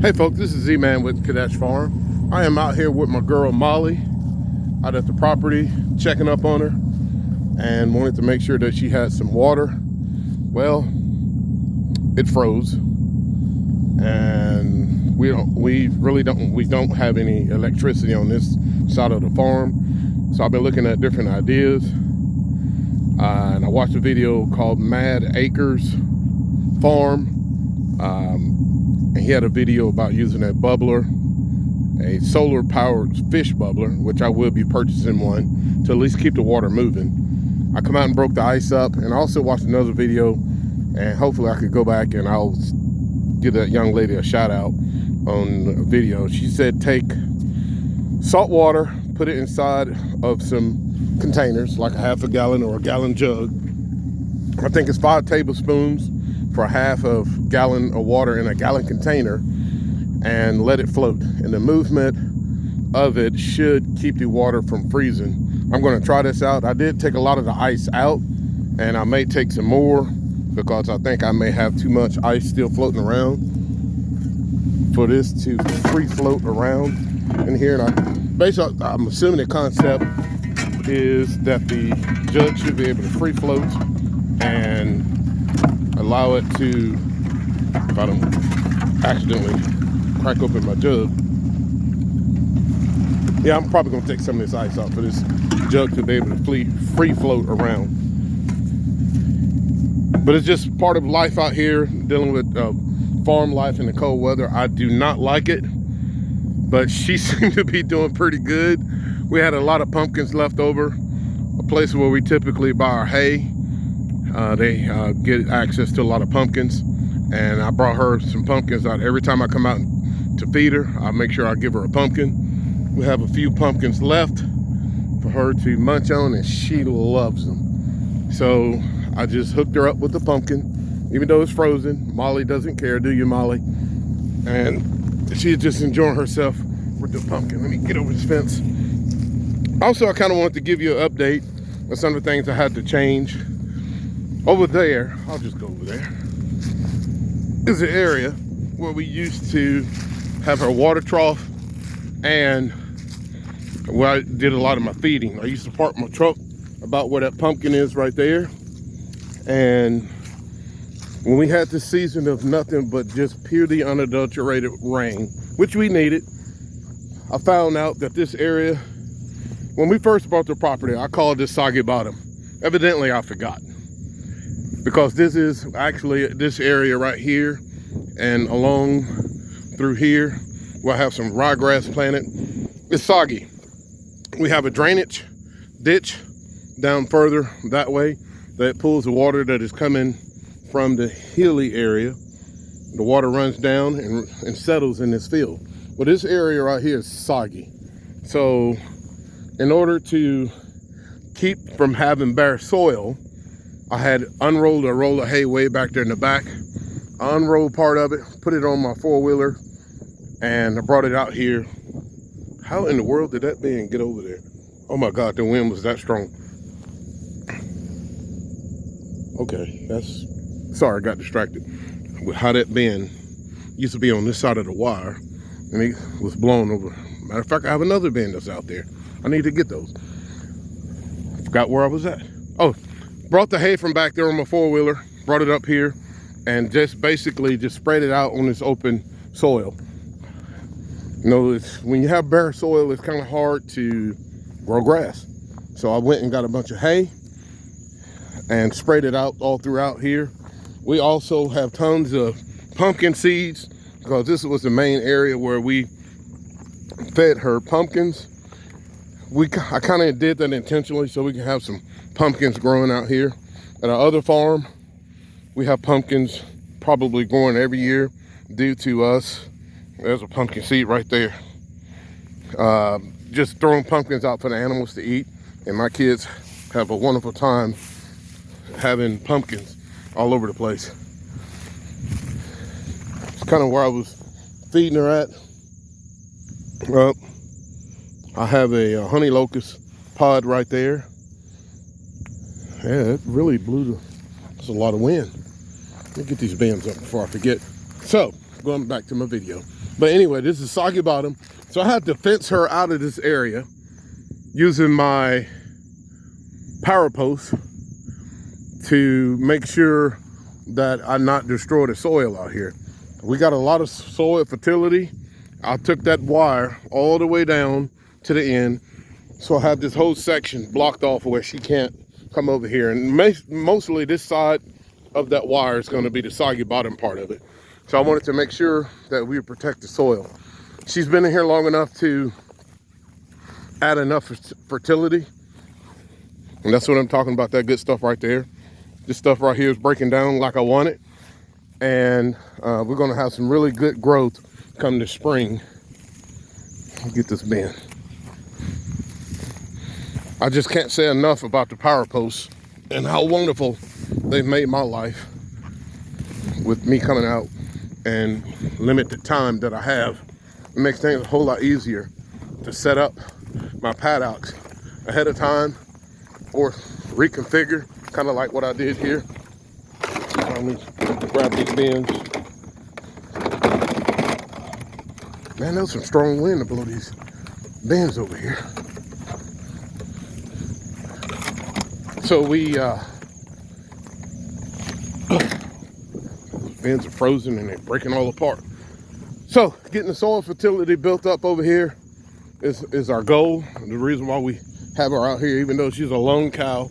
Hey folks, this is Z-Man with Kadesh Farm. I am out here with my girl Molly out at the property, checking up on her and wanted to make sure that she had some water. Well, it froze and we don't have any electricity on this side of the farm. So I've been looking at different ideas and I watched a video called Mad Acres Farm. And he had a video about using a bubbler, a solar powered fish bubbler, which I will be purchasing one to at least keep the water moving. I come out and broke the ice up, and I also watched another video, and hopefully I could go back and I'll give that young lady a shout out on the video. She said take salt water, put it inside of some containers, like a half a gallon or a gallon jug. I think it's 5 tablespoons for a half of gallon of water in a gallon container, and let it float. And the movement of it should keep the water from freezing. I'm going to try this out. I did take a lot of the ice out, and I may take some more because I think I may have too much ice still floating around for this to free float around in here. And basically, I'm assuming the concept is that the jug should be able to free float and allow it to, if I don't accidentally crack open my jug. Yeah, I'm probably gonna take some of this ice out for this jug to be able to free float around. But it's just part of life out here, dealing with farm life in the cold weather. I do not like it, but she seemed to be doing pretty good. We had a lot of pumpkins left over, a place where we typically buy our hay. They get access to a lot of pumpkins, and I brought her some pumpkins out. Every time I come out to feed her, I make sure I give her a pumpkin. We have a few pumpkins left for her to munch on, and she loves them. So I just hooked her up with the pumpkin, even though it's frozen. Molly doesn't care, do you, Molly? And she's just enjoying herself with the pumpkin. Let me get over this fence. Also, I kind of wanted to give you an update on some of the things I had to change. Over there, I'll just go over there, is the area where we used to have our water trough and where I did a lot of my feeding. I used to park my truck about where that pumpkin is right there. And when we had this season of nothing but just purely unadulterated rain, which we needed, I found out that this area, when we first bought the property, I called this Soggy Bottom. Evidently, I forgot. Because this is actually this area right here, and along through here where I have some ryegrass planted, it's soggy. We have a drainage ditch down further that way that pulls the water that is coming from the hilly area. The water runs down and settles in this field. Well, this area right here is soggy. So in order to keep from having bare soil, I had unrolled a roll of hay way back there in the back. I unrolled part of it, put it on my 4-wheeler, and I brought it out here. How in the world did that being get over there? Oh my God, the wind was that strong. Okay, sorry, I got distracted with how that bin used to be on this side of the wire, and it was blown over. Matter of fact, I have another bin that's out there. I need to get those. Forgot where I was at. Oh. Brought the hay from back there on my 4-wheeler, brought it up here, and just basically just spread it out on this open soil. You know, when you have bare soil, it's kind of hard to grow grass. So I went and got a bunch of hay and sprayed it out all throughout here. We also have tons of pumpkin seeds because this was the main area where we fed her pumpkins. I kind of did that intentionally so we can have some pumpkins growing out here. At our other farm, we have pumpkins probably growing every year due to us. There's a pumpkin seed right there. Just throwing pumpkins out for the animals to eat. And my kids have a wonderful time having pumpkins all over the place. It's kind of where I was feeding her at. Well, I have a honey locust pod right there. Yeah, it really blew there's a lot of wind. Let me get these bins up before I forget. So, going back to my video. But anyway, this is soggy bottom. So I had to fence her out of this area using my power post to make sure that I not destroy the soil out here. We got a lot of soil fertility. I took that wire all the way down to the end. So I have this whole section blocked off where she can't come over here. And mostly this side of that wire is going to be the soggy bottom part of it. So I wanted to make sure that we protect the soil. She's been in here long enough to add enough fertility. And that's what I'm talking about, that good stuff right there. This stuff right here is breaking down like I want it. And we're gonna have some really good growth come this spring. I'll get this bin. I just can't say enough about the power posts and how wonderful they've made my life with me coming out and limited time that I have. It makes things a whole lot easier to set up my paddocks ahead of time or reconfigure, kind of like what I did here. Let me grab these bins. Man, there's some strong wind to blow these bins over here. So bins are frozen and they're breaking all apart. So getting the soil fertility built up over here is our goal. The reason why we have her out here, even though she's a lone cow,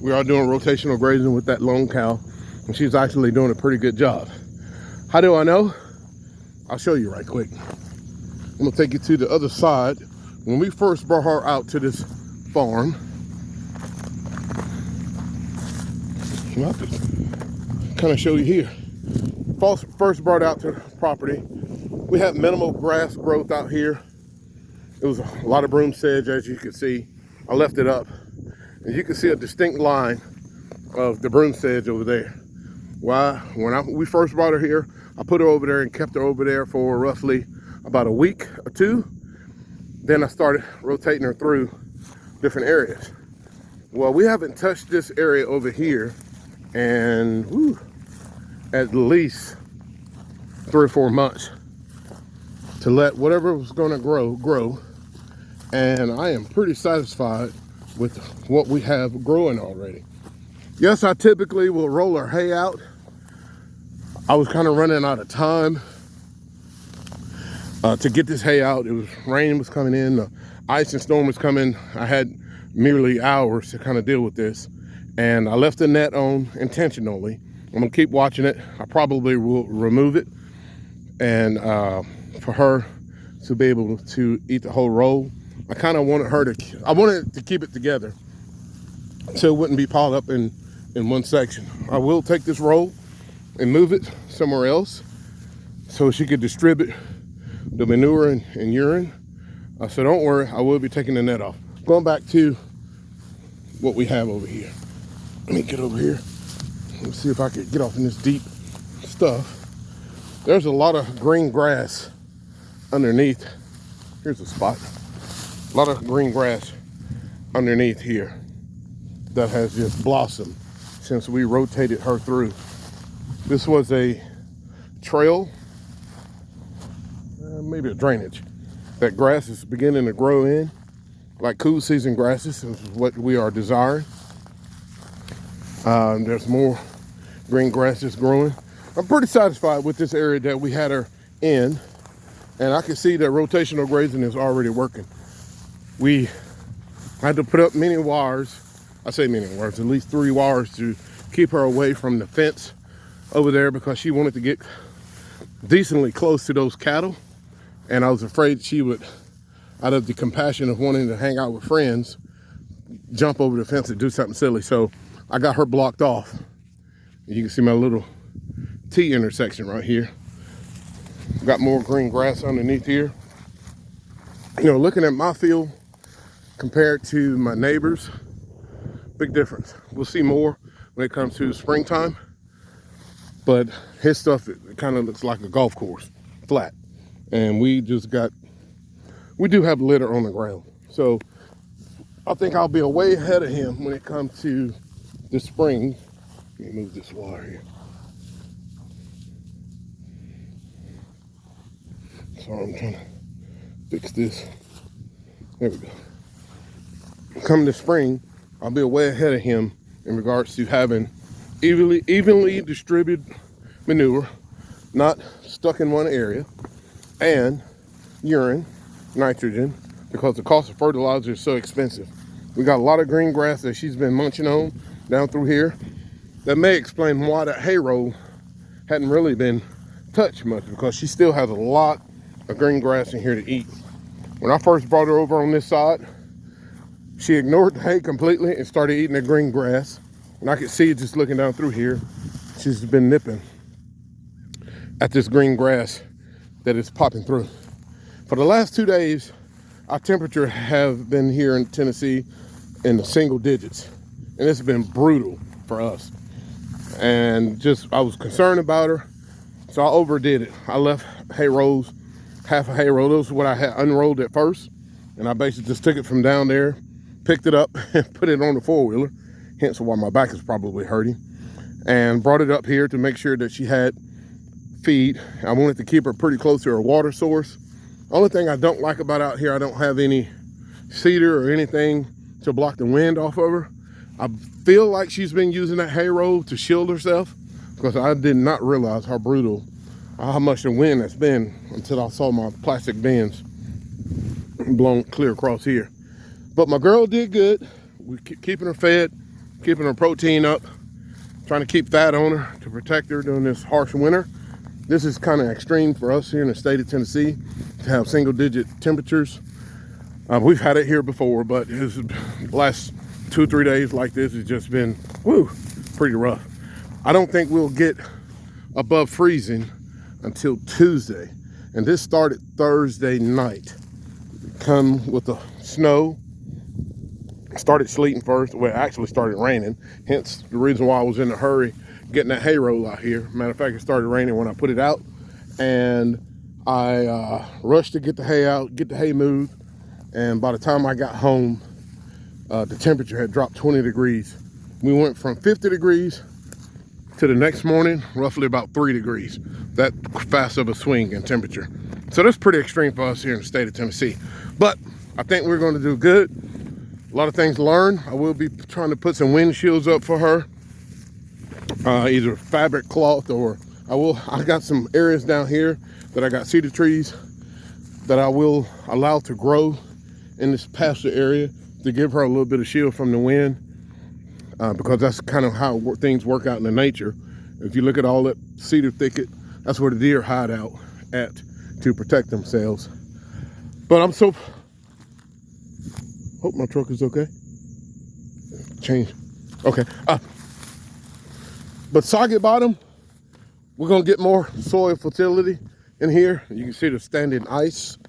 we are doing rotational grazing with that lone cow, and she's actually doing a pretty good job. How do I know? I'll show you right quick. I'm gonna take you to the other side. When we first brought her out to this farm, I'll have to kind of show you here. First brought out to the property, we had minimal grass growth out here. It was a lot of broom sedge, as you can see. I left it up, and you can see a distinct line of the broom sedge over there. Well, when we first brought her here, I put her over there and kept her over there for roughly about a week or two. Then I started rotating her through different areas. Well, we haven't touched this area over here and at least 3 or 4 months to let whatever was going to grow. And I am pretty satisfied with what we have growing already. Yes, I typically will roll our hay out. I was kind of running out of time to get this hay out. Rain was coming in, the ice and storm was coming. I had merely hours to kind of deal with this. And I left the net on intentionally. I'm gonna keep watching it. I probably will remove it. And for her to be able to eat the whole roll, I kind of wanted I wanted to keep it together so it wouldn't be piled up in one section. I will take this roll and move it somewhere else so she could distribute the manure and urine. So don't worry, I will be taking the net off. Going back to what we have over here. Let me get over here. Let's see if I can get off in this deep stuff. There's a lot of green grass underneath. Here's a spot. A lot of green grass underneath here that has just blossomed since we rotated her through. This was a trail, maybe a drainage. That grass is beginning to grow in, like cool season grasses is what we are desiring. There's more green grasses growing. I'm pretty satisfied with this area that we had her in, and I can see that rotational grazing is already working. We had to put up many wires. I say many wires, at least 3 wires to keep her away from the fence over there because she wanted to get decently close to those cattle. And I was afraid she would, out of the compassion of wanting to hang out with friends, jump over the fence and do something silly. So I got her blocked off. You can see my little T intersection right here. Got more green grass underneath here. You know, looking at my field compared to my neighbors, big difference. We'll see more when it comes to springtime, but his stuff, it kind of looks like a golf course, flat. And we do have litter on the ground. So I think I'll be way ahead of him when it comes to the spring. Let me move this water here. Sorry, I'm trying to fix this. There we go. Come this spring, I'll be way ahead of him in regards to having evenly distributed manure, not stuck in one area, and urine, nitrogen, because the cost of fertilizer is so expensive. We got a lot of green grass that she's been munching on down through here. That may explain why that hay row hadn't really been touched much, because she still has a lot of green grass in here to eat. When I first brought her over on this side, she ignored the hay completely and started eating the green grass. And I could see just looking down through here, she's been nipping at this green grass that is popping through. For the last 2 days, our temperature have been here in Tennessee in the single digits. And it's been brutal for us. And I was concerned about her, so I overdid it. I left hay rows, half a hay row. Those are what I had unrolled at first. And I basically just took it from down there, picked it up and put it on the four-wheeler, hence why my back is probably hurting, and brought it up here to make sure that she had feed. I wanted to keep her pretty close to her water source. Only thing I don't like about out here, I don't have any cedar or anything to block the wind off of her. I feel like she's been using that hay row to shield herself, because I did not realize how much the wind has been until I saw my plastic bins blown clear across here. But my girl did good. We keep keeping her fed, keeping her protein up, trying to keep fat on her to protect her during this harsh winter. This is kind of extreme for us here in the state of Tennessee to have single-digit temperatures. We've had it here before, but the last 2-3 days like this has just been, pretty rough. I don't think we'll get above freezing until Tuesday. And this started Thursday night. Come with the snow. Started sleeting first. Well, it actually started raining. Hence the reason why I was in a hurry getting that hay roll out here. Matter of fact, it started raining when I put it out. And I rushed to get the hay out, get the hay moved. And by the time I got home, the temperature had dropped 20 degrees. We went from 50 degrees to the next morning, roughly about 3 degrees. That fast of a swing in temperature. So that's pretty extreme for us here in the state of Tennessee. But I think we're going to do good. A lot of things to learn. I will be trying to put some wind shields up for her. Either fabric cloth, or I got some areas down here that I got cedar trees that I will allow to grow in this pasture area to give her a little bit of shield from the wind, because that's kind of how things work out in the nature. If you look at all that cedar thicket, that's where the deer hide out at to protect themselves. But I'm so, hope my truck is okay. Change, okay. But soggy bottom, we're gonna get more soil fertility in here. You can see the standing ice.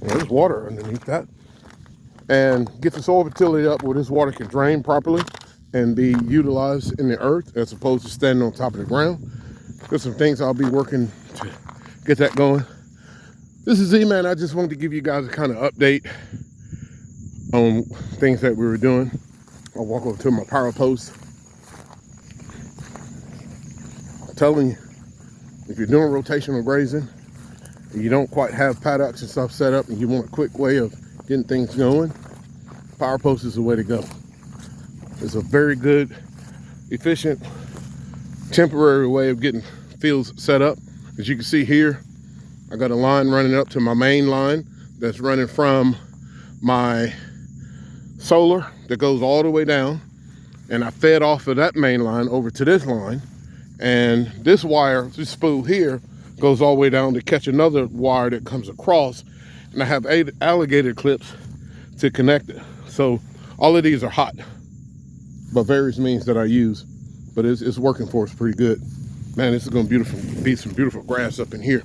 Well, there's water underneath that. And get the soil fertility up where this water can drain properly and be utilized in the earth as opposed to standing on top of the ground. There's some things I'll be working to get that going. This is Z-Man. I just wanted to give you guys a kind of update on things that we were doing. I'll walk over to my power post. I'm telling you, if you're doing rotational grazing and you don't quite have paddocks and stuff set up and you want a quick way of getting things going, power post is the way to go. It's a very good, efficient, temporary way of getting fields set up. As you can see here, I got a line running up to my main line that's running from my solar that goes all the way down, and I fed off of that main line over to this line, and this wire, this spool here, goes all the way down to catch another wire that comes across, and I have 8 alligator clips to connect it. So all of these are hot, but various means that I use, but it's working for us pretty good. Man, this is gonna be some beautiful grass up in here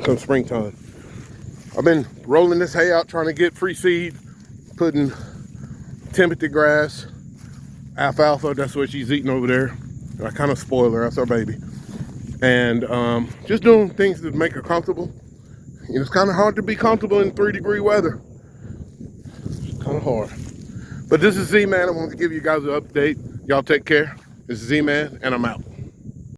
come springtime. I've been rolling this hay out, trying to get free seed, putting Timothy grass, alfalfa, that's what she's eating over there. I kind of spoil her, that's our baby. And just doing things to make her comfortable. You know, it's kind of hard to be comfortable in 3-degree weather. It's kind of hard. But this is Z-Man. I wanted to give you guys an update. Y'all take care. This is Z-Man, and I'm out.